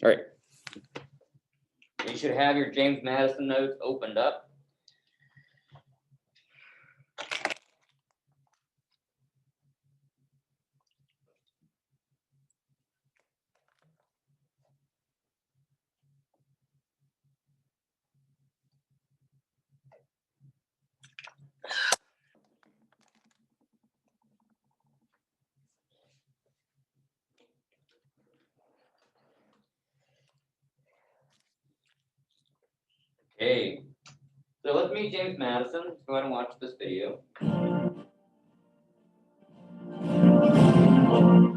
All right. You should have your James Madison notes opened up. Okay, so let's meet James Madison. Let's go ahead and watch this video.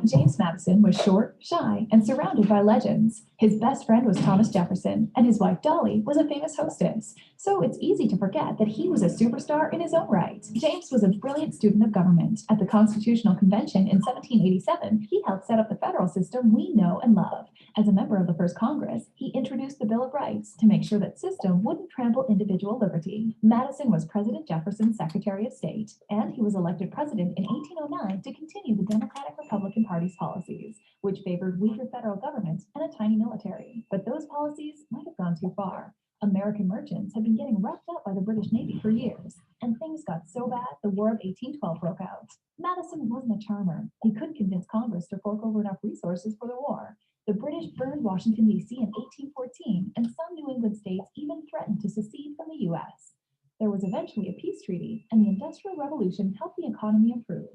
James Madison was short, shy, and surrounded by legends. His best friend was Thomas Jefferson, and his wife Dolly was a famous hostess. So it's easy to forget that he was a superstar in his own right. James was a brilliant student of government. At the Constitutional Convention in 1787, he helped set up the federal system we know and love. As a member of the first Congress, he introduced the Bill of Rights to make sure that system wouldn't trample individual liberty. Madison was President Jefferson's Secretary of State, and he was elected president in 1809 to continue the Democratic-Republican Party's policies, which favored weaker federal government and a tiny military. But those policies might have gone too far. American merchants had been getting roughed up by the British Navy for years, and things got so bad the War of 1812 broke out. Madison wasn't a charmer. He couldn't convince Congress to fork over enough resources for the war. The British burned Washington, D.C. in 1814, and some New England states even threatened to secede from the U.S. There was eventually a peace treaty, and the Industrial Revolution helped the economy improve.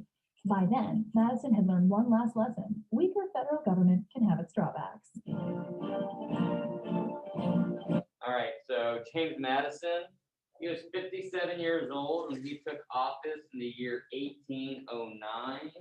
By then, Madison had learned one last lesson. Weaker federal government can have its drawbacks. All right, so James Madison, he was 57 years old when he took office in the year 1809.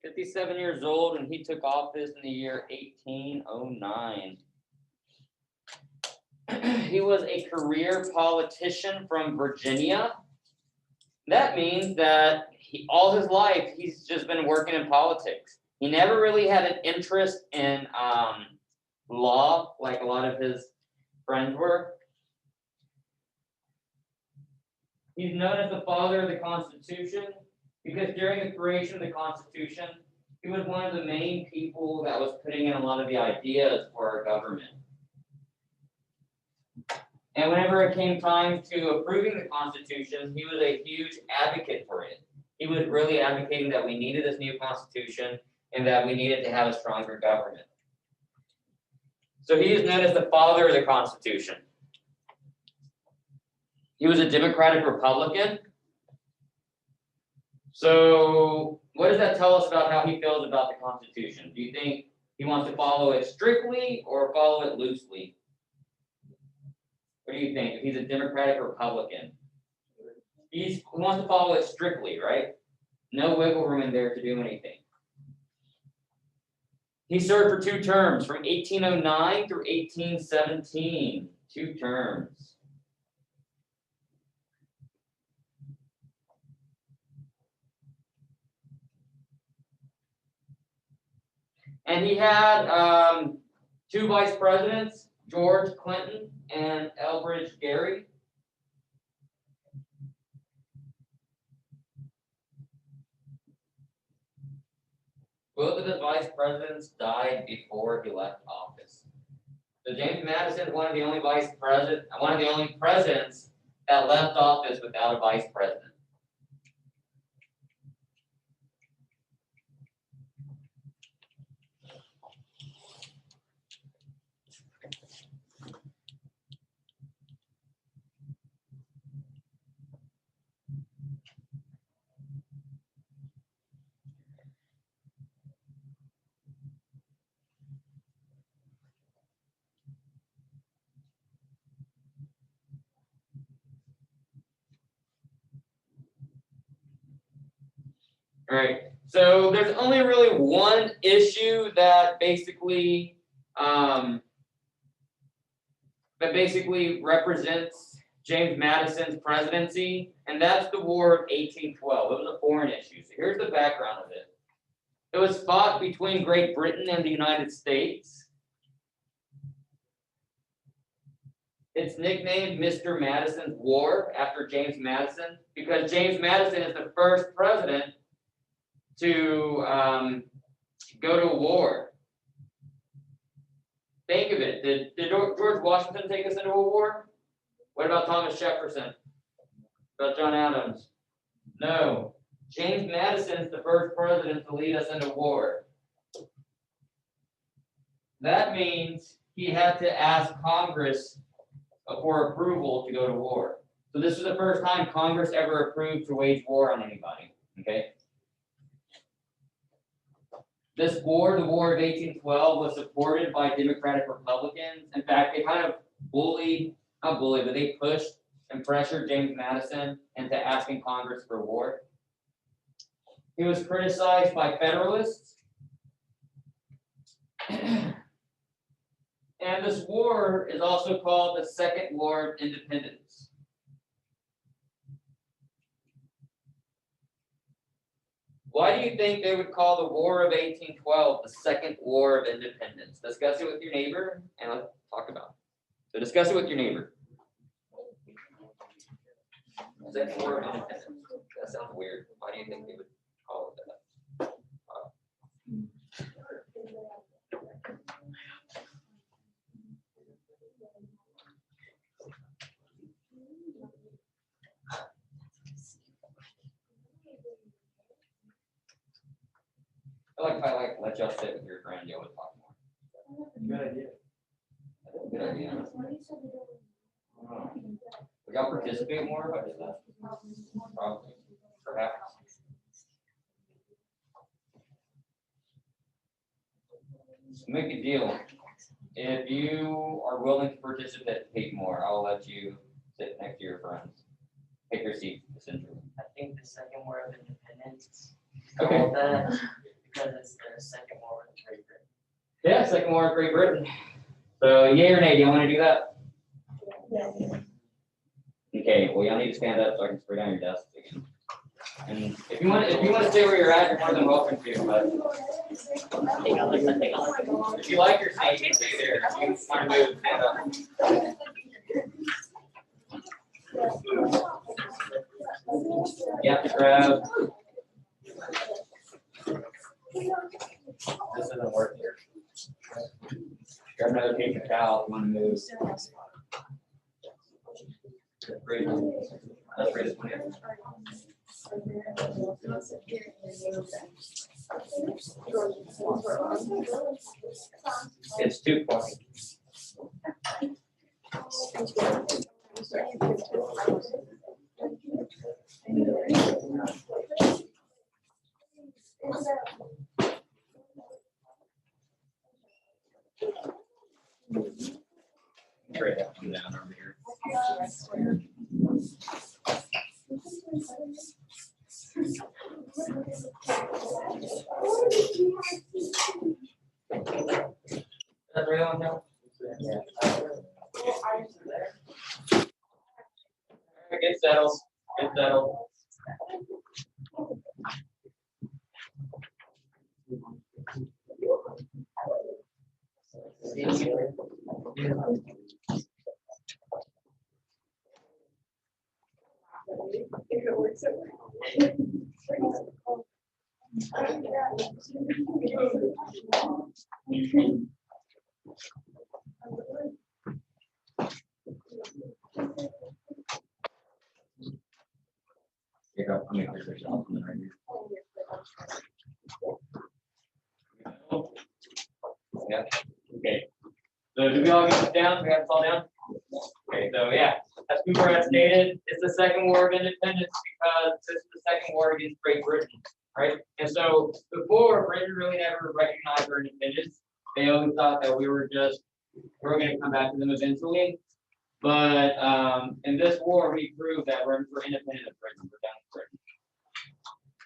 "57 years old when he took office in the year 1809. He was a career politician from Virginia. That means that all his life, he's just been working in politics. He never really had an interest in law like a lot of his friends were. He's known as the father of the Constitution because during the creation of the Constitution, he was one of the main people that was putting in a lot of the ideas for our government. And whenever it came time to approving the Constitution, he was a huge advocate for it. He was really advocating that we needed this new Constitution and that we needed to have a stronger government. So he is known as the father of the Constitution. He was a Democratic Republican. So what does that tell us about how he feels about the Constitution? Do you think he wants to follow it strictly or follow it loosely? What do you think? If he's a Democratic Republican, he wants to follow it strictly, right? No wiggle room in there to do anything. He served for 2 terms, from 1809 through 1817. 2 terms. And he had 2 vice presidents, George Clinton and Elbridge Gerry. Both of the vice presidents died before he left office. So James Madison is one of the only presidents that left office without a vice president. All right, so there's only really one issue that basically represents James Madison's presidency, and that's the War of 1812. It was a foreign issue. So here's the background of it. It was fought between Great Britain and the United States. It's nicknamed Mr. Madison's War after James Madison because James Madison is the first president to go to a war. Think of it. Did George Washington take us into a war? What about Thomas Jefferson? About John Adams? No. James Madison is the first president to lead us into war. That means he had to ask Congress for approval to go to war. So this is the first time Congress ever approved to wage war on anybody. Okay. This war, the War of 1812, was supported by Democratic Republicans. In fact, they kind of not bullied, but they pushed and pressured James Madison into asking Congress for war. He was criticized by Federalists. And this war is also called the Second War of Independence. Why do you think they would call the War of 1812 the Second War of Independence? Discuss it with your neighbor and let's talk about it. So discuss it with your neighbor. Second War of Independence. That sounds weird. Why do you think they would call it that? I let y'all sit with your friend, y'all would talk more. Good idea. Good idea. Would y'all participate more about that? Probably. Perhaps. Make a deal. If you are willing to participate more, I'll let you sit next to your friends. Take your seat, essentially. I think the Second War of Independence. Okay. Called that because it's the Second War with Great Britain. Yeah, Second War of Great Britain. So, yay or nay, do you want to do that? Yeah. Okay, well, y'all need to stand up so I can spray down your desks again. And if you want to stay where you're at, you're more than welcome to. But if you like your seat, you can stay there. If you want to move, stand up. You have to grab. This doesn't work here. Grab another paper towel if you want to move. Great. That's great. It's 2 points. Trade that one down over here. That's right on now. Yeah. Get settled. Get settled. Here, go. I'm gonna there's something right here. Yeah. Okay. So do we all get this down? Do we have this all down? Okay. So yeah, as Cooper had stated, it's the Second War of Independence because this is the second war against Great Britain, right? And so before, Britain really never recognized their independence. They always thought that we were going to come back to them eventually. But in this war, we proved that we're independent of Britain. We're done with Britain.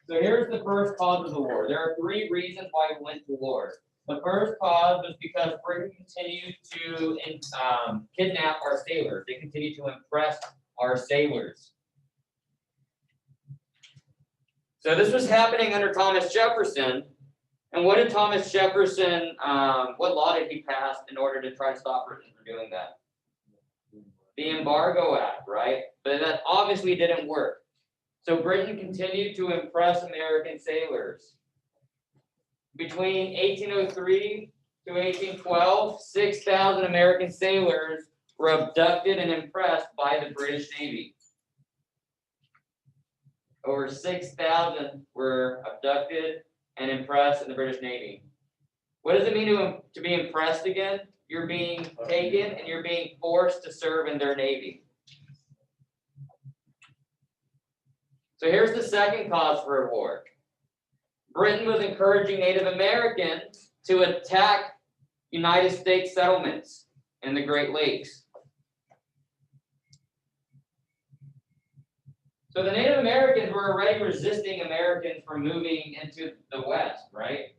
So here's the first cause of the war. There are 3 reasons why we went to war. The first cause was because Britain continued to kidnap our sailors. They continued to impress our sailors. So this was happening under Thomas Jefferson. And what did Thomas Jefferson, what law did he pass in order to try to stop Britain from doing that? The Embargo Act, right? But that obviously didn't work. So Britain continued to impress American sailors. Between 1803 to 1812, 6,000 American sailors were abducted and impressed by the British Navy. Over 6,000 were abducted and impressed in the British Navy. What does it mean to be impressed again? You're being taken and you're being forced to serve in their Navy. So here's the second cause for a war. Britain was encouraging Native Americans to attack United States settlements in the Great Lakes. So the Native Americans were already resisting Americans from moving into the West, right?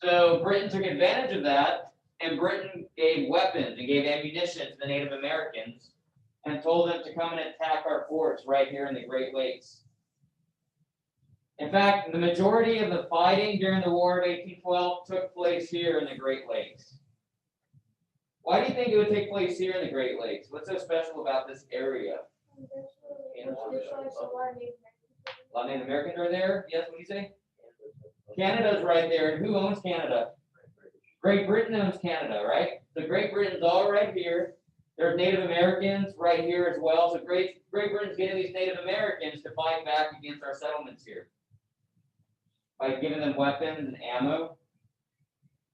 So Britain took advantage of that, and Britain gave weapons and gave ammunition to the Native Americans and told them to come and attack our forts right here in the Great Lakes. In fact, the majority of the fighting during the War of 1812 took place here in the Great Lakes. Why do you think it would take place here in the Great Lakes? What's so special about this area? A lot of Native Americans are there? Yes, what do you say? Canada's right there. And who owns Canada? Great Britain owns Canada, right? So Great Britain's all right here. There's Native Americans right here as well. So Great Britain's getting these Native Americans to fight back against our settlements here by giving them weapons and ammo.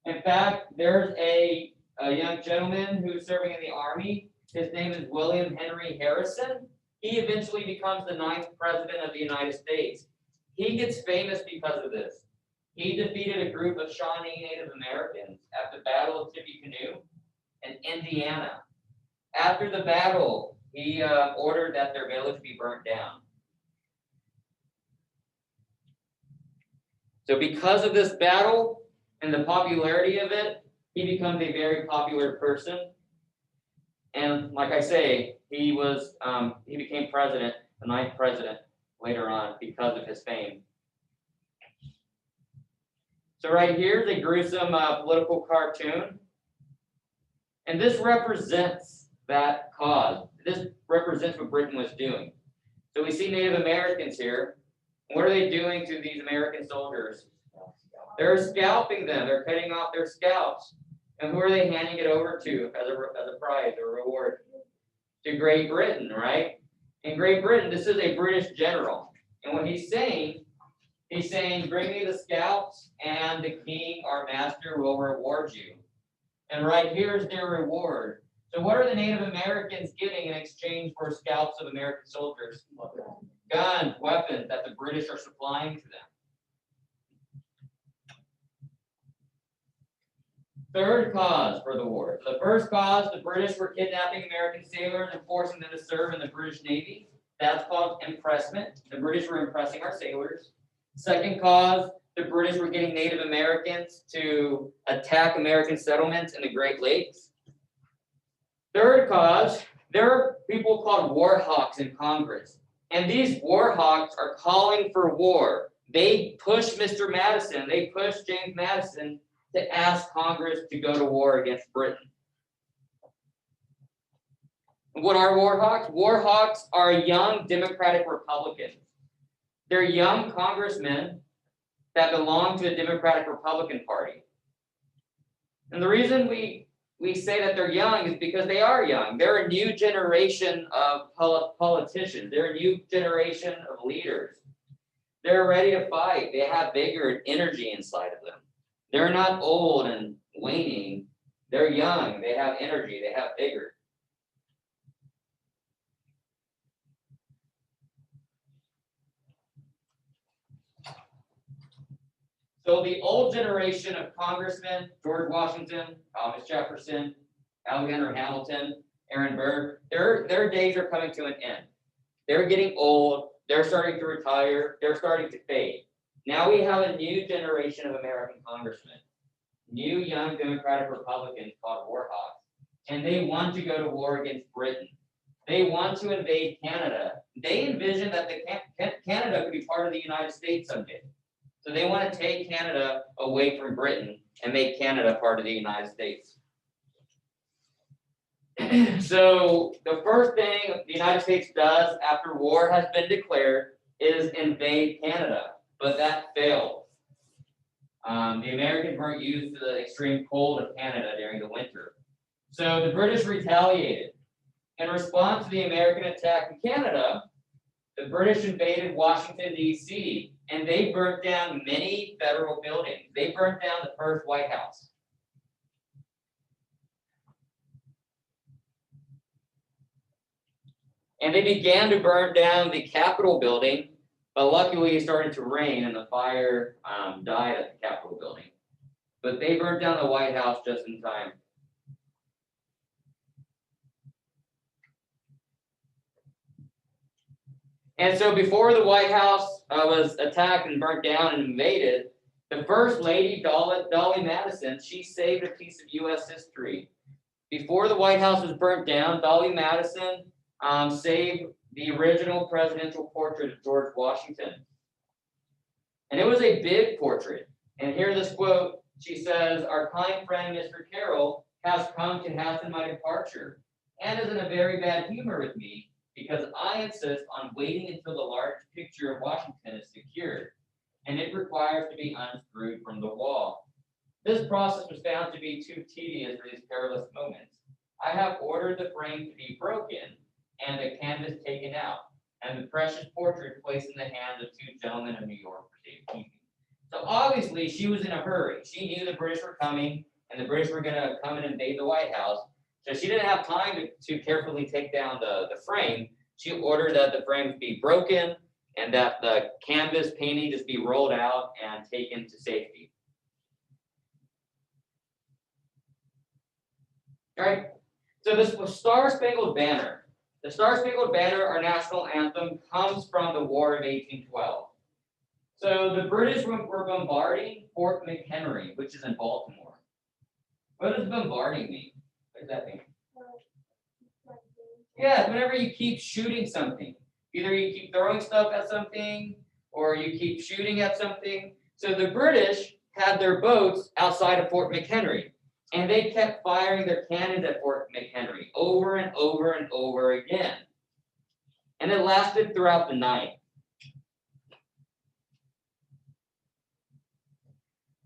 In fact, there's a young gentleman who's serving in the Army. His name is William Henry Harrison. He eventually becomes the 9th president of the United States. He gets famous because of this. He defeated a group of Shawnee Native Americans at the Battle of Tippecanoe in Indiana. After the battle, he ordered that their village be burnt down. So because of this battle and the popularity of it, he becomes a very popular person. And like I say, he became president, the 9th president later on because of his fame. So right here is a gruesome political cartoon. And this represents that cause. This represents what Britain was doing. So we see Native Americans here. What are they doing to these American soldiers? They're scalping them. They're cutting off their scalps. And who are they handing it over to as a prize or reward? To Great Britain, right? In Great Britain, this is a British general. And what he's saying, bring me the scalps and the king, our master, will reward you. And right here is their reward. So what are the Native Americans getting in exchange for scalps of American soldiers? Guns, weapons that the British are supplying to them. Third cause for the war. The first cause, the British were kidnapping American sailors and forcing them to serve in the British Navy. That's called impressment. The British were impressing our sailors. Second cause, the British were getting Native Americans to attack American settlements in the Great Lakes. Third cause, there are people called war hawks in Congress. And these war hawks are calling for war. They push Mr. Madison, they push James Madison to ask Congress to go to war against Britain. What are war hawks? War hawks are young Democratic Republicans. They're young congressmen that belong to the Democratic Republican Party. And the reason we say that they're young is because they are young. They're a new generation of politicians. They're a new generation of leaders. They're ready to fight. They have vigor and energy inside of them. They're not old and waning. They're young. They have energy. They have vigor. So the old generation of congressmen, George Washington, Thomas Jefferson, Alexander Hamilton, Aaron Burr, their days are coming to an end. They're getting old. They're starting to retire. They're starting to fade. Now we have a new generation of American congressmen, new young Democratic Republicans called war hawks, and they want to go to war against Britain. They want to invade Canada. They envision that Canada could be part of the United States someday. So they want to take Canada away from Britain and make Canada part of the United States. So the first thing the United States does after war has been declared is invade Canada, but that failed. The Americans weren't used to the extreme cold of Canada during the winter. So the British retaliated. In response to the American attack in Canada, the British invaded Washington, D.C., and they burnt down many federal buildings. They burnt down the first White House. And they began to burn down the Capitol building, but luckily it started to rain and the fire died at the Capitol building. But they burnt down the White House just in time. And so before the White House was attacked and burnt down and invaded, the First Lady, Dolly Madison, she saved a piece of U.S. history. Before the White House was burnt down, Dolly Madison saved the original presidential portrait of George Washington. And it was a big portrait. And here this quote, she says, "Our kind friend, Mr. Carroll, has come to hasten my departure and is in a very bad humor with me because I insist on waiting until the large picture of Washington is secured, and it requires to be unscrewed from the wall. This process was found to be too tedious for these perilous moments. I have ordered the frame to be broken and the canvas taken out, and the precious portrait placed in the hands of two gentlemen of New York for safekeeping." So obviously she was in a hurry. She knew the British were coming and the British were gonna come and invade the White House. So she didn't have time to carefully take down the frame. She ordered that the frame be broken and that the canvas painting just be rolled out and taken to safety. All right, so this was Star-Spangled Banner. The Star-Spangled Banner, our national anthem, comes from the War of 1812. So the British were bombarding Fort Mchenry, which is in Baltimore. What does bombarding mean? What does that mean? Yeah, whenever you keep shooting something, either you keep throwing stuff at something or you keep shooting at something. So the British had their boats outside of Fort Mchenry, and they kept firing their cannons at Fort McHenry over and over and over again. And it lasted throughout the night.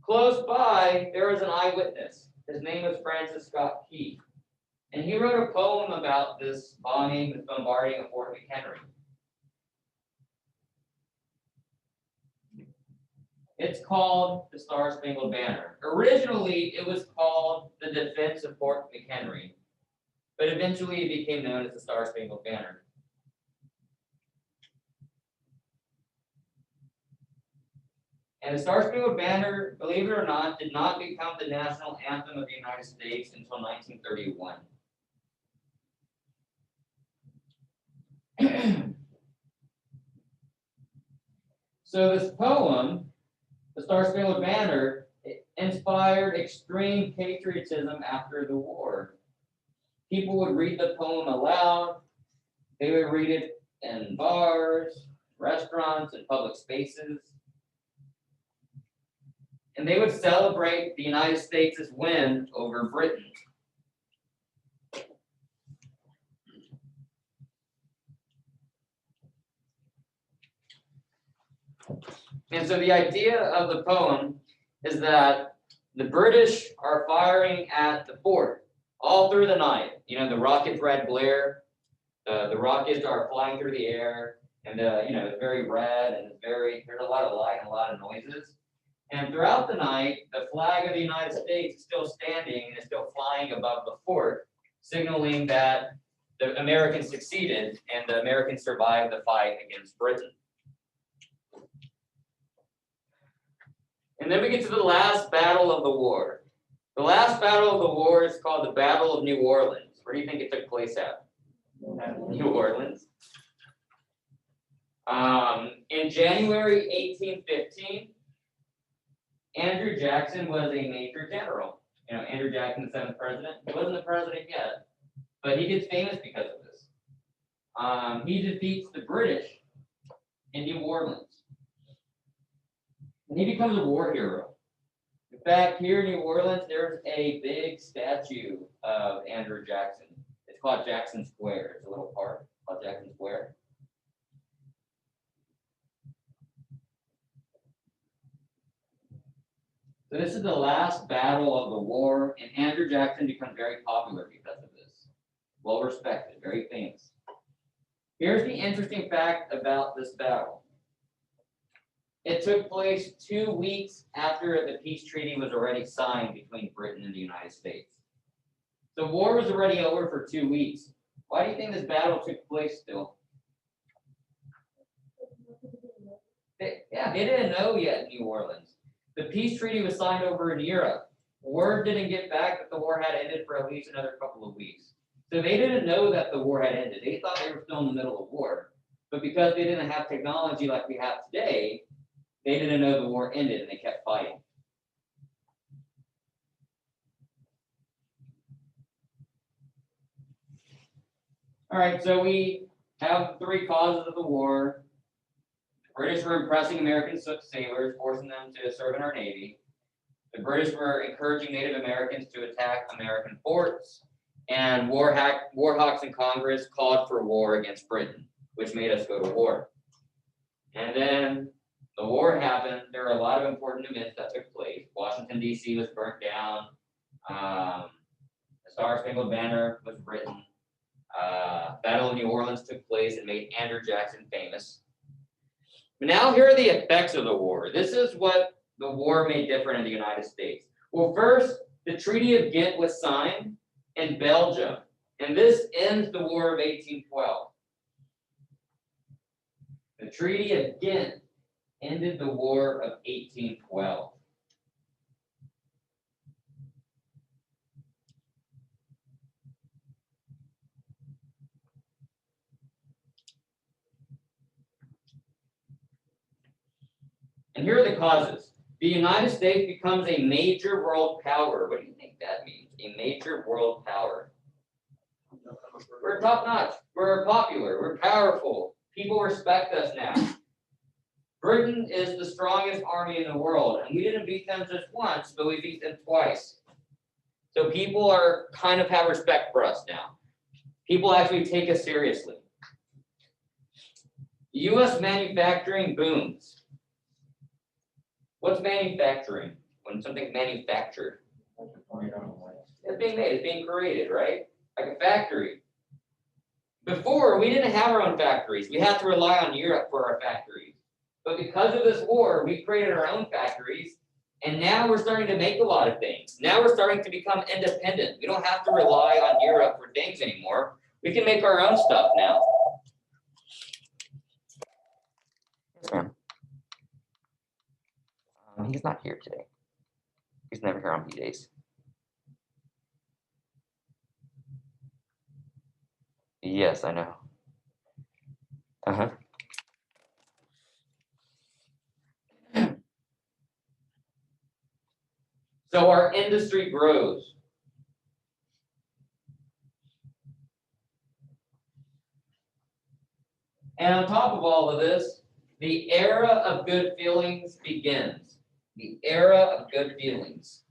Close by, there was an eyewitness. His name was Francis Scott Key. And he wrote a poem about this bombing, this bombarding of Fort McHenry. It's called the Star-Spangled Banner. Originally, it was called the Defense of Fort McHenry, but eventually it became known as the Star-Spangled Banner. And the Star-Spangled Banner, believe it or not, did not become the national anthem of the United States until 1931. So this poem, the Star-Spangled Banner, inspired extreme patriotism after the war. People would read the poem aloud. They would read it in bars, restaurants, and public spaces. And they would celebrate the United States' win over Britain. And so the idea of the poem is that the British are firing at the fort all through the night. You know, the rockets red glare, the rockets are flying through the air, and it's very red and there's a lot of light and a lot of noises. And throughout the night, the flag of the United States is still standing and is still flying above the fort, signaling that the Americans succeeded and the Americans survived the fight against Britain. And then we get to the last battle of the war. The last battle of the war is called the Battle of New Orleans. Where do you think it took place at? New Orleans. In January 1815, Andrew Jackson was a major general. You know, Andrew Jackson, the 7th president. He wasn't the president yet, but he gets famous because of this. He defeats the British in New Orleans. And he becomes a war hero. In fact, here in New Orleans, there's a big statue of Andrew Jackson. It's called Jackson Square. It's a little park called Jackson Square. So this is the last battle of the war, and Andrew Jackson becomes very popular because of this. Well respected, very famous. Here's the interesting fact about this battle. It took place 2 weeks after the peace treaty was already signed between Britain and the United States. The war was already over for 2 weeks. Why do you think this battle took place still? They didn't know yet in New Orleans. The peace treaty was signed over in Europe. Word didn't get back that the war had ended for at least another couple of weeks. So they didn't know that the war had ended. They thought they were still in the middle of war. But because they didn't have technology like we have today, they didn't know the war ended and they kept fighting. All right, so we have 3 causes of the war. The British were impressing American sailors, forcing them to serve in our Navy. The British were encouraging Native Americans to attack American forts. And war hawks in Congress called for war against Britain, which made us go to war. And then the war happened. There are a lot of important events that took place. Washington, D.C. was burnt down. The Star-Spangled Banner was written. Battle of New Orleans took place and made Andrew Jackson famous. But now here are the effects of the war. This is what the war made different in the United States. Well, first, the Treaty of Ghent was signed in Belgium, and this ends the War of 1812. The Treaty of Ghent ended the War of 1812. And here are the causes. The United States becomes a major world power. What do you think that means? A major world power. We're top notch. We're popular. We're powerful. People respect us now. Britain is the strongest army in the world, and we didn't beat them just once, but we beat them twice. So people are kind of have respect for us now. People actually take us seriously. U.S. manufacturing booms. What's manufacturing? When something's manufactured. It's being made, it's being created, right? Like a factory. Before, we didn't have our own factories. We had to rely on Europe for our factories. But because of this war, we created our own factories, and now we're starting to make a lot of things. Now we're starting to become independent. We don't have to rely on Europe for things anymore. We can make our own stuff now. Yes, ma'am. He's not here today. He's never here on B-days. Yes, I know. Uh-huh. So our industry grows. And on top of all of this, the era of good feelings begins. The era of good feelings.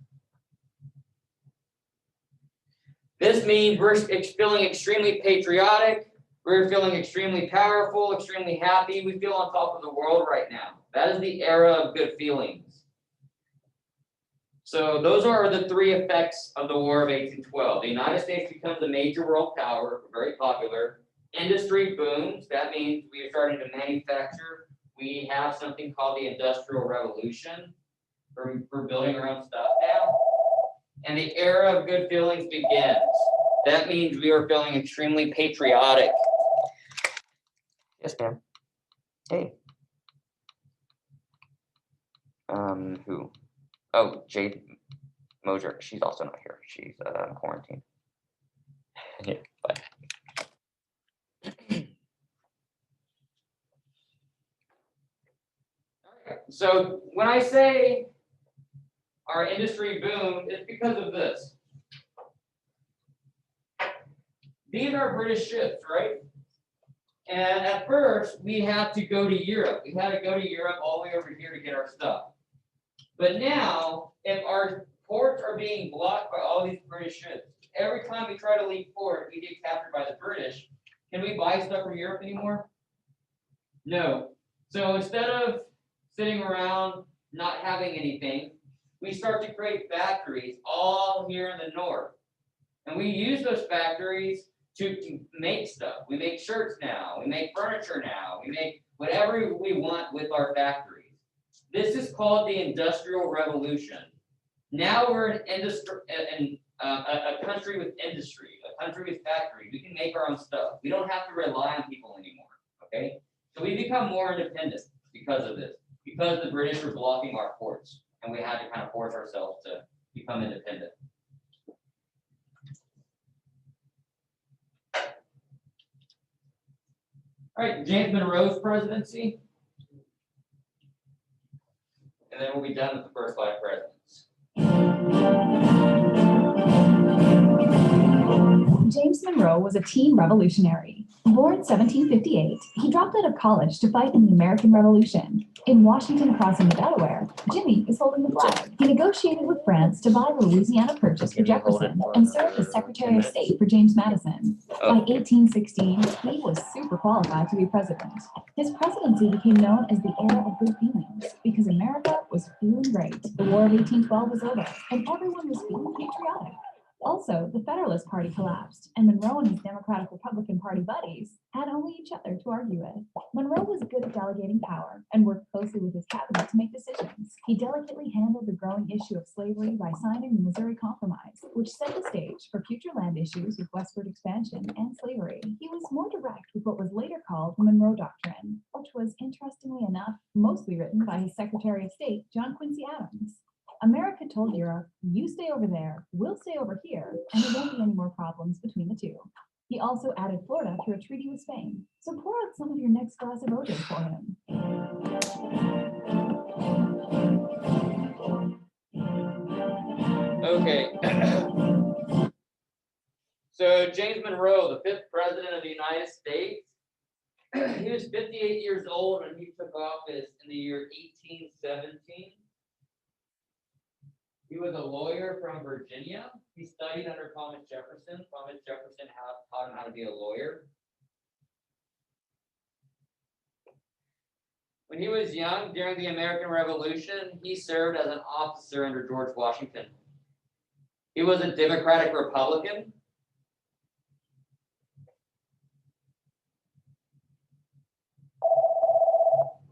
This means we're feeling extremely patriotic. We're feeling extremely powerful, extremely happy. We feel on top of the world right now. That is the era of good feelings. So those are the 3 effects of the War of 1812. The United States becomes a major world power, very popular. Industry booms. That means we are starting to manufacture. We have something called the Industrial Revolution. We're building our own stuff now. And the era of good feelings begins. That means we are feeling extremely patriotic. Yes, ma'am. Hey. Who? Oh, Jade Mosier. She's also not here. She's in quarantine. Yeah, bye. So when I say our industry boomed, it's because of this. These are British ships, right? And at first, we had to go to Europe. We had to go to Europe all the way over here to get our stuff. But now, if our ports are being blocked by all these British ships, every time we try to leave port, we get captured by the British. Can we buy stuff from Europe anymore? No. So instead of sitting around not having anything, we start to create factories all here in the north. And we use those factories to make stuff. We make shirts now, we make furniture now, we make whatever we want with our factories. This is called the Industrial Revolution. Now we're an industry, a country with industry, a country with factories. We can make our own stuff. We don't have to rely on people anymore, okay? So we become more independent because of this, because the British were blocking our ports, and we had to kind of force ourselves to become independent. All right, James Monroe's presidency. And then we'll be done with the first 5 presidents. James Monroe was a teen revolutionary. Born 1758, he dropped out of college to fight in the American Revolution. In Washington crossing the Delaware, Jimmy is holding the flag. He negotiated with France to buy the Louisiana Purchase for Jefferson and served as Secretary of State for James Madison. By 1816, he was super qualified to be president. His presidency became known as the era of good feelings because America was feeling great. The War of 1812 was over, and everyone was feeling patriotic. Also, the Federalist Party collapsed, and Monroe and his Democratic-Republican Party buddies had only each other to argue with. Monroe was good at delegating power and worked closely with his cabinet to make decisions. He delicately handled the growing issue of slavery by signing the Missouri Compromise, which set the stage for future land issues with westward expansion and slavery. He was more direct with what was later called the Monroe Doctrine, which was, interestingly enough, mostly written by his Secretary of State, John Quincy Adams. America told Europe, you stay over there, we'll stay over here, and there won't be any more problems between the two. He also added Florida to a treaty with Spain, so pour out some of your next glass of OJ for him. Okay. So James Monroe, the 5th president of the United States, he was 58 years old when he took office in the year 1817. He was a lawyer from Virginia. He studied under Thomas Jefferson. Thomas Jefferson taught him how to be a lawyer. When he was young, during the American Revolution, he served as an officer under George Washington. He was a Democratic Republican.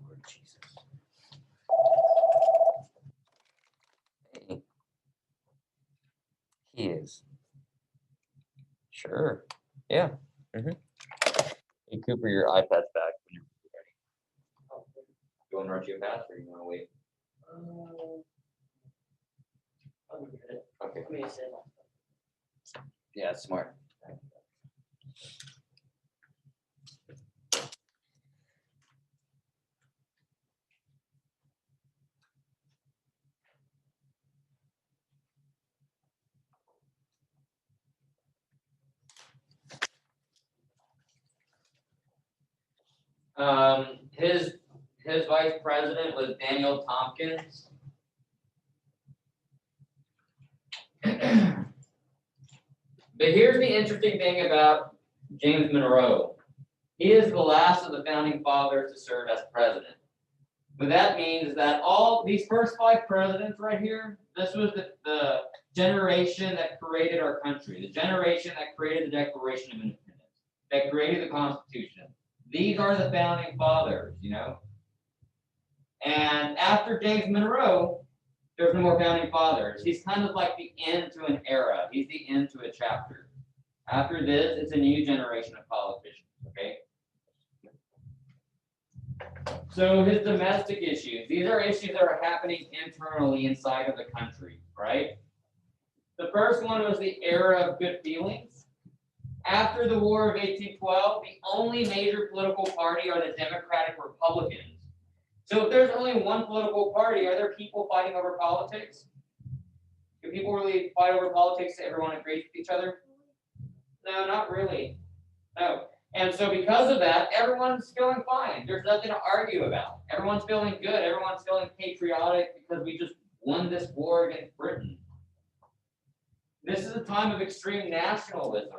Lord Jesus. He is. Sure. Yeah. Hey, Cooper, your iPad's back when you're ready. You want to run you a pass or you want to wait? I'll get it. Okay. Let me say that. Yeah, smart. His vice president was Daniel Tompkins. But here's the interesting thing about James Monroe. He is the last of the founding fathers to serve as president. What that means is that all these first 5 presidents right here, this was the generation that created our country, the generation that created the Declaration of Independence, that created the Constitution. These are the founding fathers, you know. And after James Monroe, there's no more founding fathers. He's kind of like the end to an era. He's the end to a chapter. After this, it's a new generation of politicians, okay? So his domestic issues, these are issues that are happening internally inside of the country, right? The first one was the era of good feelings. After the War of 1812, the only major political party are the Democratic Republicans. So if there's only one political party, are there people fighting over politics? Do people really fight over politics so everyone agrees with each other? No, not really. No. And so because of that, everyone's feeling fine. There's nothing to argue about. Everyone's feeling good. Everyone's feeling patriotic because we just won this war against Britain. This is a time of extreme nationalism.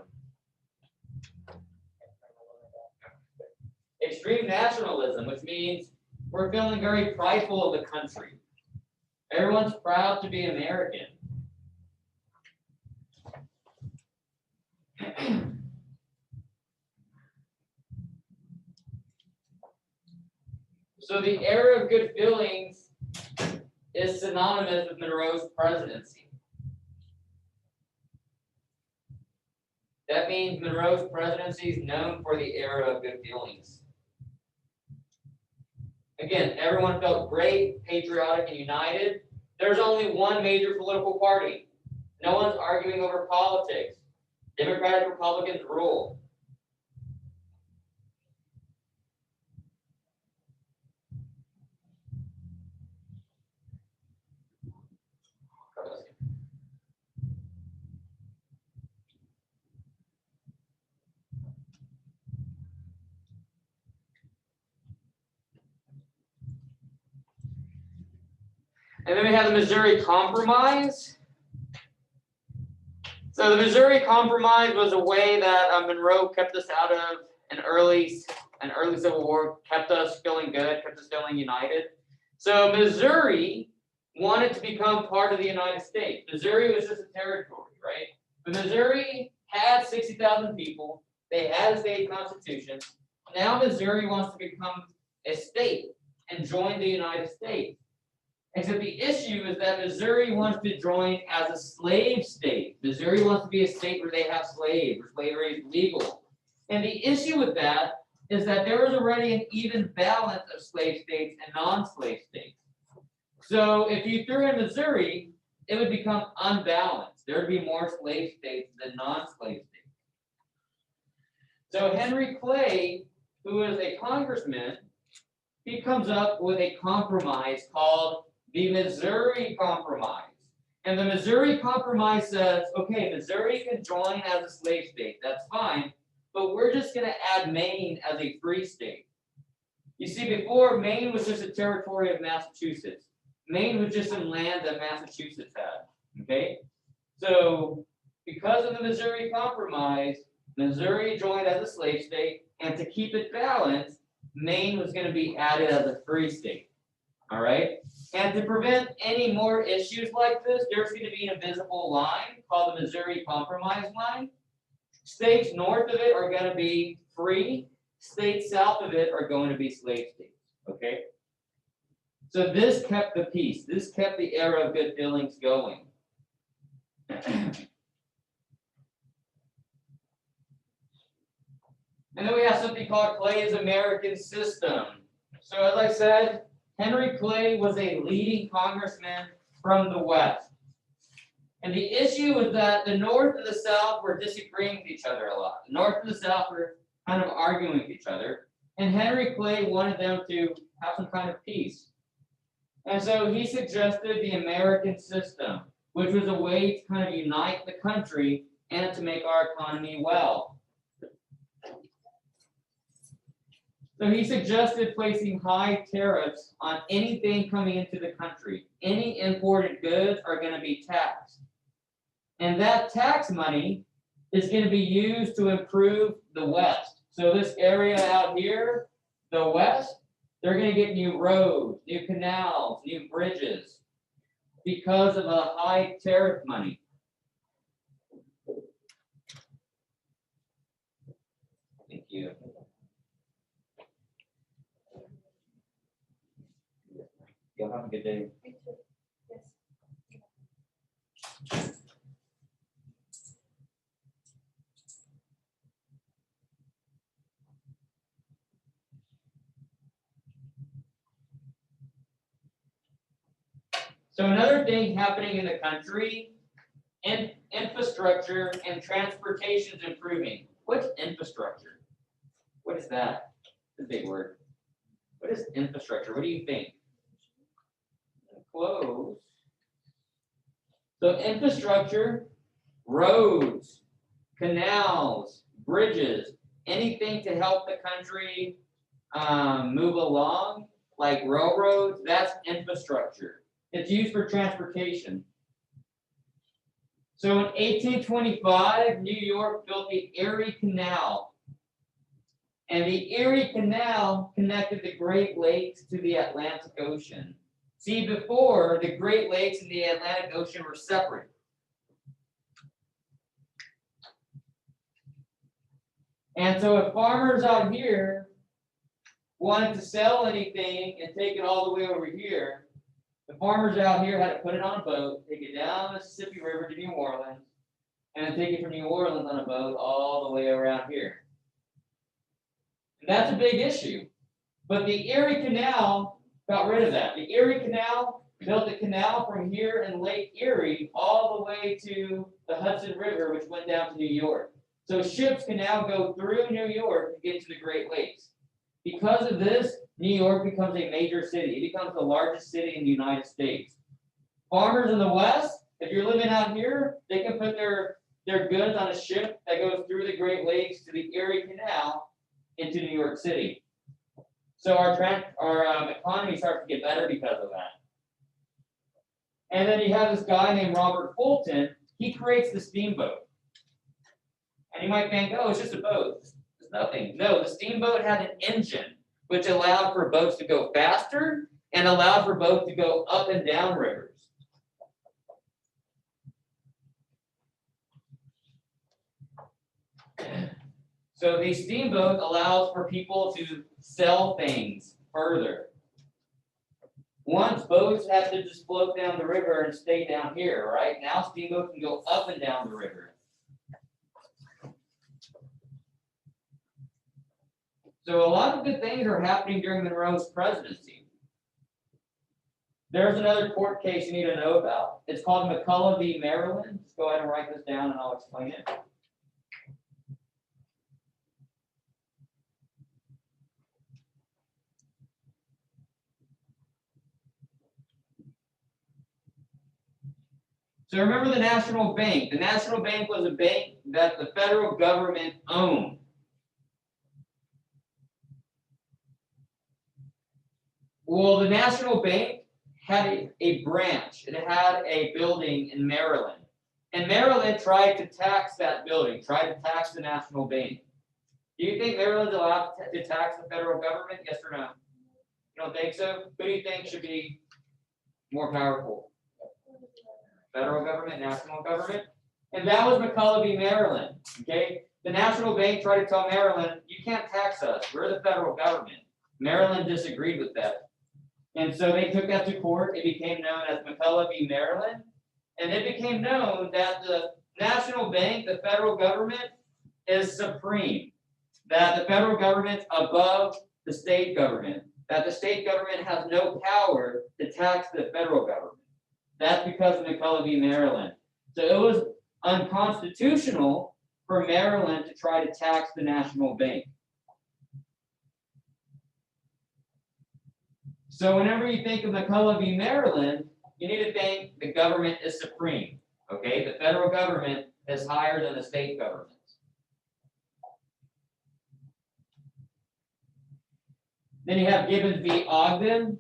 Extreme nationalism, which means we're feeling very prideful of the country. Everyone's proud to be American. So the era of good feelings is synonymous with Monroe's presidency. That means Monroe's presidency is known for the era of good feelings. Again, everyone felt great, patriotic, and united. There's only one major political party. No one's arguing over politics. Democratic Republicans rule. And then we have the Missouri Compromise. So the Missouri Compromise was a way that Monroe kept us out of an early Civil War, kept us feeling good, kept us feeling united. So Missouri wanted to become part of the United States. Missouri was just a territory, right? But Missouri had 60,000 people. They had a state constitution. Now Missouri wants to become a state and join the United States. Except the issue is that Missouri wants to join as a slave state. Missouri wants to be a state where they have slaves, where slavery is legal. And the issue with that is that there was already an even balance of slave states and non-slave states. So if you threw in Missouri, it would become unbalanced. There would be more slave states than non-slave states. So Henry Clay, who is a congressman, he comes up with a compromise called the Missouri Compromise. And the Missouri Compromise says, okay, Missouri can join as a slave state, that's fine, but we're just going to add Maine as a free state. You see, before, Maine was just a territory of Massachusetts. Maine was just some land that Massachusetts had, okay? So, because of the Missouri Compromise, Missouri joined as a slave state, and to keep it balanced, Maine was going to be added as a free state. All right, and to prevent any more issues like this, there's going to be an invisible line called the Missouri Compromise line. States north of it are going to be free. States south of it are going to be slave states. Okay, so this kept the peace. This kept the era of good feelings going. And then we have something called Clay's American System. So as I said, Henry Clay was a leading congressman from the West. And the issue was that the North and the South were disagreeing with each other a lot. The North and the South were kind of arguing with each other. And Henry Clay wanted them to have some kind of peace. And so he suggested the American system, which was a way to kind of unite the country and to make our economy well. So he suggested placing high tariffs on anything coming into the country. Any imported goods are going to be taxed. And that tax money is going to be used to improve the West. So this area out here, the West, they're going to get new roads, new canals, new bridges because of a high tariff money. Thank you. Y'all have a good day. So another thing happening in the country, infrastructure and transportation is improving. What's infrastructure? What is that? It's a big word. What is infrastructure? What do you think? Close. So infrastructure, roads, canals, bridges, anything to help the country move along, like railroads, that's infrastructure. It's used for transportation. So in 1825, New York built the Erie Canal. And the Erie Canal connected the Great Lakes to the Atlantic Ocean. See, before, the Great Lakes and the Atlantic Ocean were separate. And so if farmers out here wanted to sell anything and take it all the way over here, the farmers out here had to put it on a boat, take it down the Mississippi River to New Orleans, and then take it from New Orleans on a boat all the way around here. And that's a big issue. But the Erie Canal got rid of that. The Erie Canal built a canal from here in Lake Erie all the way to the Hudson River, which went down to New York. So ships can now go through New York to get to the Great Lakes. Because of this, New York becomes a major city. It becomes the largest city in the United States. Farmers in the West, if you're living out here, they can put their goods on a ship that goes through the Great Lakes to the Erie Canal into New York City. So our economy starts to get better because of that. And then you have this guy named Robert Fulton. He creates the steamboat. And you might think, oh, it's just a boat. It's nothing. No, the steamboat had an engine, which allowed for boats to go faster and allowed for boats to go up and down rivers. So the steamboat allows for people to sell things further. Once boats had to just float down the river and stay down here, right? Now steamboats can go up and down the river. So a lot of good things are happening during Monroe's presidency. There's another court case you need to know about. It's called Mcculloch v. Maryland. Let's go ahead and write this down and I'll explain it. So remember the National Bank. The National Bank was a bank that the federal government owned. Well, the National Bank had a branch. It had a building in Maryland. And Maryland tried to tax that building, tried to tax the National Bank. Do you think Maryland's allowed to tax the federal government? Yes or no? You don't think so? Who do you think should be more powerful? Federal government, national government? And that was Mcculloch v. Maryland, okay? The National Bank tried to tell Maryland, you can't tax us, we're the federal government. Maryland disagreed with that. And so they took that to court. It became known as Mcculloch v. Maryland. And it became known that the National Bank, the federal government, is supreme. That the federal government's above the state government. That the state government has no power to tax the federal government. That's because of Mcculloch v. Maryland. So it was unconstitutional for Maryland to try to tax the National Bank. So whenever you think of Mcculloch v. Maryland, you need to think the government is supreme. Okay, the federal government is higher than the state government. Then you have Gibbons v. Ogden.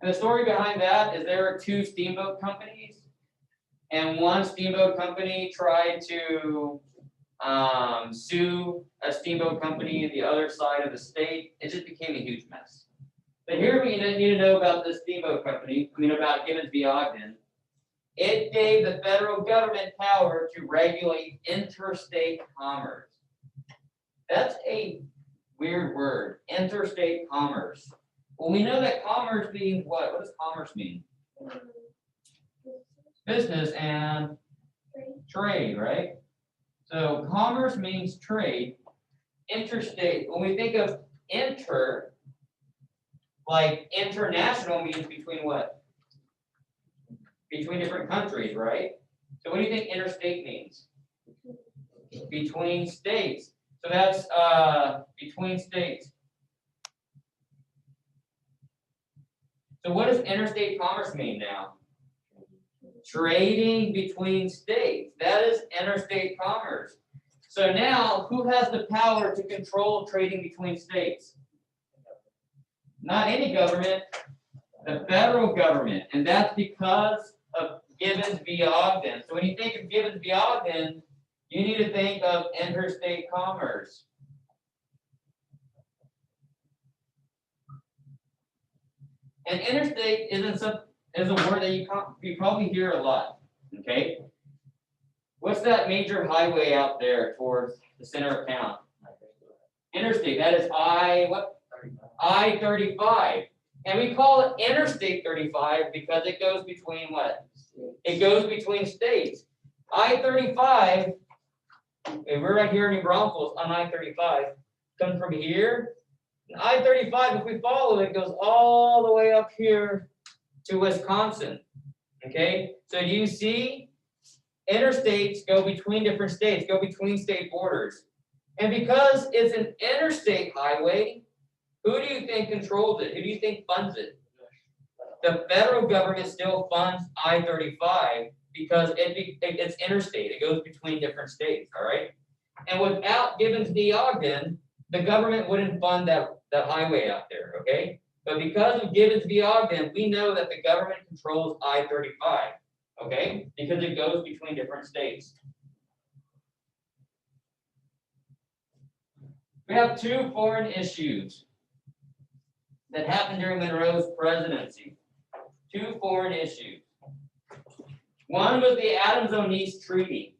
And the story behind that is there were two steamboat companies, and one steamboat company tried to sue a steamboat company in the other side of the state. It just became a huge mess. But here we need to know about this steamboat company, about Gibbons v. Ogden. It gave the federal government power to regulate interstate commerce. That's a weird word, interstate commerce. Well, we know that commerce means what? What does commerce mean? Business and trade, right? So commerce means trade. Interstate, when we think of inter, Like international means between what? Between different countries, right? So what do you think interstate means? Between states. So that's between states. So what does interstate commerce mean now? Trading between states. That is interstate commerce. So now, who has the power to control trading between states? Not any government, the federal government. And that's because of Gibbons v. Ogden. So when you think of Gibbons v. Ogden, you need to think of interstate commerce. And interstate is a word that you probably hear a lot. Okay, what's that major highway out there towards the center of town? Interstate. That is I-35, and we call it Interstate 35 because it goes between what? It goes between states. I-35. We're right here in New Braunfels on I-35. Comes from here. I-35, if we follow it, goes all the way up here to Wisconsin. Okay, so do you see interstates go between different states, go between state borders. And because it's an interstate highway, who do you think controls it? Who do you think funds it? The federal government still funds I-35 because it's interstate. It goes between different states, all right? And without Gibbons v. Ogden, the government wouldn't fund that highway out there, okay? But because of Gibbons v. Ogden, we know that the government controls I-35, okay? Because it goes between different states. We have two foreign issues that happened during Monroe's presidency. Two foreign issues. One was the Adams-Onis Treaty.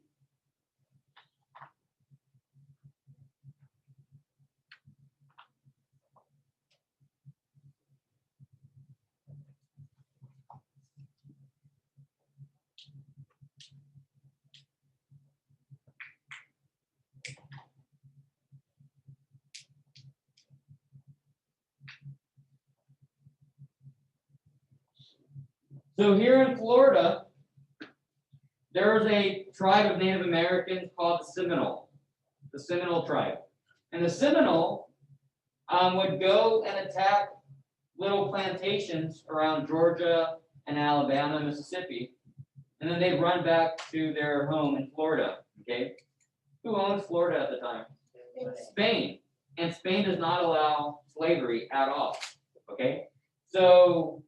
So here in Florida, there was a tribe of Native Americans called the Seminole tribe. And the Seminole would go and attack little plantations around Georgia and Alabama, Mississippi, and then they'd run back to their home in Florida, okay? Who owns Florida at the time? Spain. And Spain does not allow slavery at all, okay? So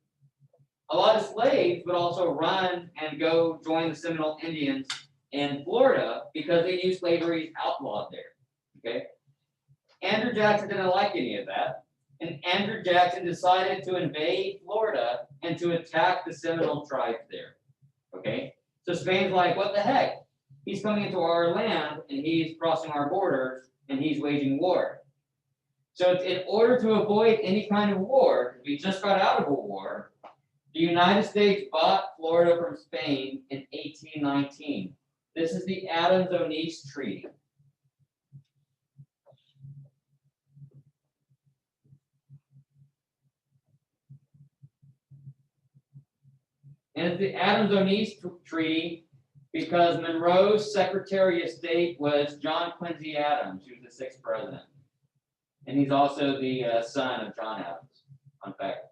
a lot of slaves would also run and go join the Seminole Indians in Florida because they knew slavery is outlawed there, okay? Andrew Jackson didn't like any of that, and Andrew Jackson decided to invade Florida and to attack the Seminole tribes there, okay? So Spain's like, what the heck? He's coming into our land, and he's crossing our borders, and he's waging war. So in order to avoid any kind of war, we just got out of a war, the United States bought Florida from Spain in 1819. This is the Adams-Onis Treaty. And it's the Adams-Onis Treaty because Monroe's Secretary of State was John Quincy Adams, who was the 6th president. And he's also the son of John Adams, fun fact.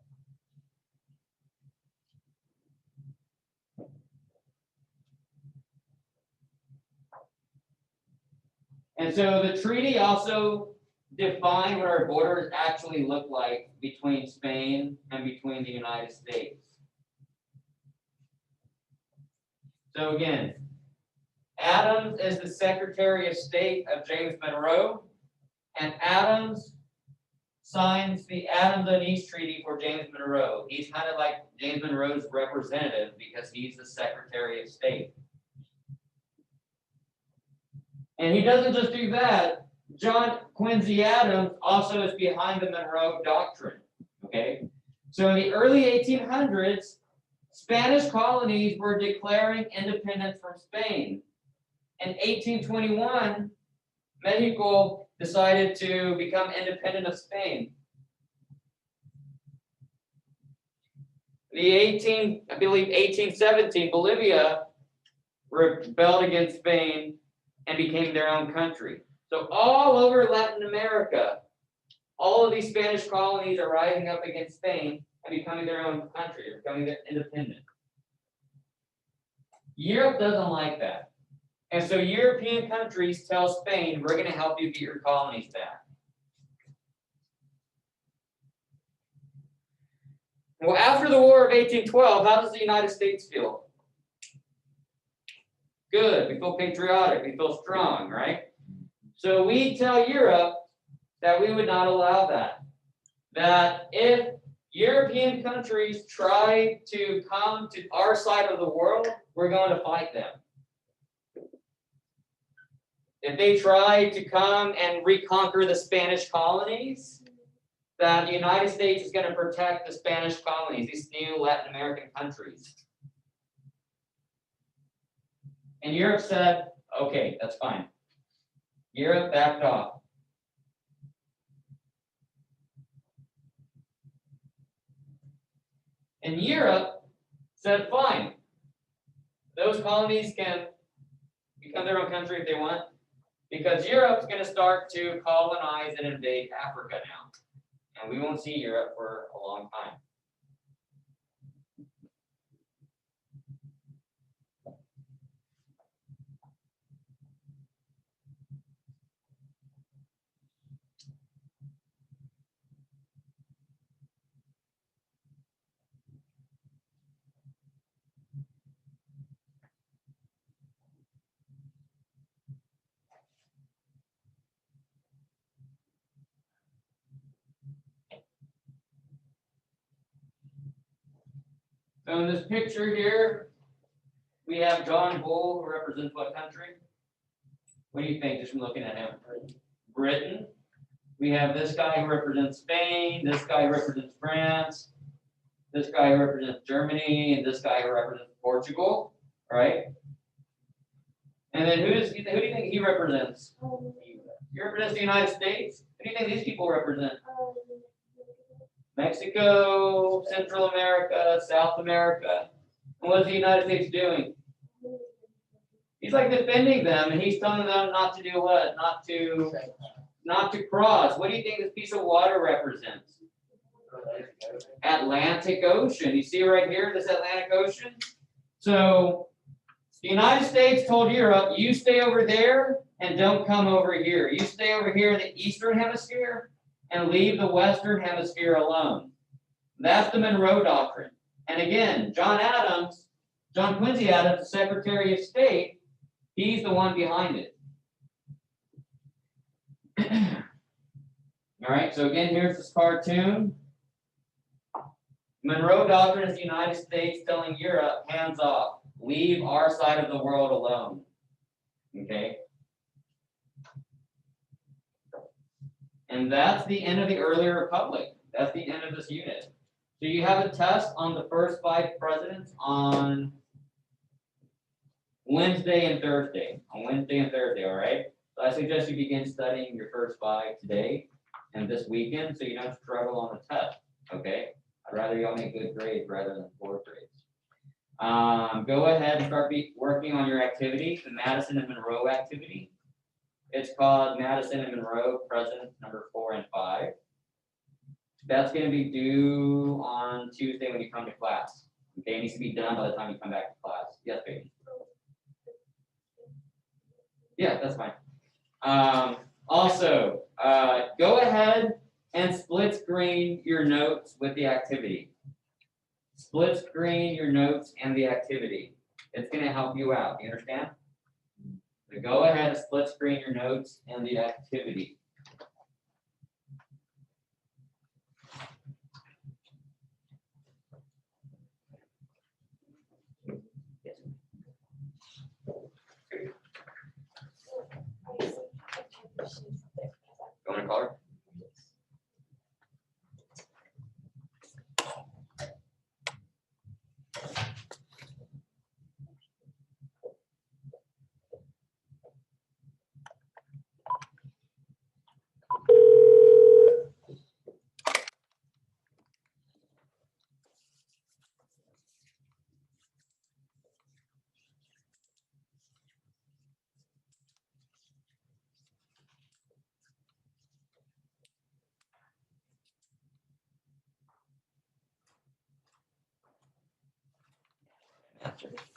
And so the treaty also defined what our borders actually look like between Spain and between the United States. So again, Adams is the Secretary of State of James Monroe, and Adams signs the Adams-Onis Treaty for James Monroe. He's kind of like James Monroe's representative because he's the Secretary of State. And he doesn't just do that. John Quincy Adams also is behind the Monroe Doctrine, okay? So in the early 1800s, Spanish colonies were declaring independence from Spain. In 1821, Mexico decided to become independent of Spain. I believe 1817, Bolivia rebelled against Spain and became their own country. So all over Latin America, all of these Spanish colonies are rising up against Spain and becoming their own country, becoming their independent. Europe doesn't like that. And so European countries tell Spain, we're going to help you get your colonies back. Well, after the War of 1812, how does the United States feel? Good. We feel patriotic. We feel strong, right? So we tell Europe that we would not allow that. That if European countries try to come to our side of the world, we're going to fight them. If they try to come and reconquer the Spanish colonies, that the United States is going to protect the Spanish colonies, these new Latin American countries. And Europe said, okay, that's fine. Europe backed off. And Europe said, fine, those colonies can become their own country if they want, because Europe's going to start to colonize and invade Africa now. And we won't see Europe for a long time. So in this picture here, we have John Bull, who represents what country? What do you think, just from looking at him? Britain. We have this guy who represents Spain, this guy who represents France, this guy who represents Germany, and this guy who represents Portugal, right? And then who do you think he represents? He represents the United States. Who do you think these people represent? Mexico, Central America, South America. And what is the United States doing? He's like defending them, and he's telling them not to do what? Not to cross. What do you think this piece of water represents? Atlantic Ocean. You see right here, this Atlantic Ocean? So the United States told Europe, you stay over there and don't come over here. You stay over here in the Eastern Hemisphere and leave the Western Hemisphere alone. That's the Monroe Doctrine. And again, John Quincy Adams, the Secretary of State, he's the one behind it. All right, so again, here's this cartoon. Monroe Doctrine is the United States telling Europe, hands off, leave our side of the world alone. Okay? And that's the end of the early republic. That's the end of this unit. So you have a test on the first 5 presidents on Wednesday and Thursday. On Wednesday and Thursday, all right? So I suggest you begin studying your first 5 today and this weekend so you don't struggle on the test, okay? I'd rather y'all make good grades rather than poor grades. Go ahead and start working on your activity, the Madison and Monroe activity. It's called Madison and Monroe, Presidents number 4 and 5. That's going to be due on Tuesday when you come to class. Okay, it needs to be done by the time you come back to class. Yes, baby. Yeah, that's fine. Also, go ahead and split screen your notes with the activity. Split screen your notes and the activity. It's going to help you out. You understand? So go ahead and split screen your notes and the activity. You want to call her? chapter.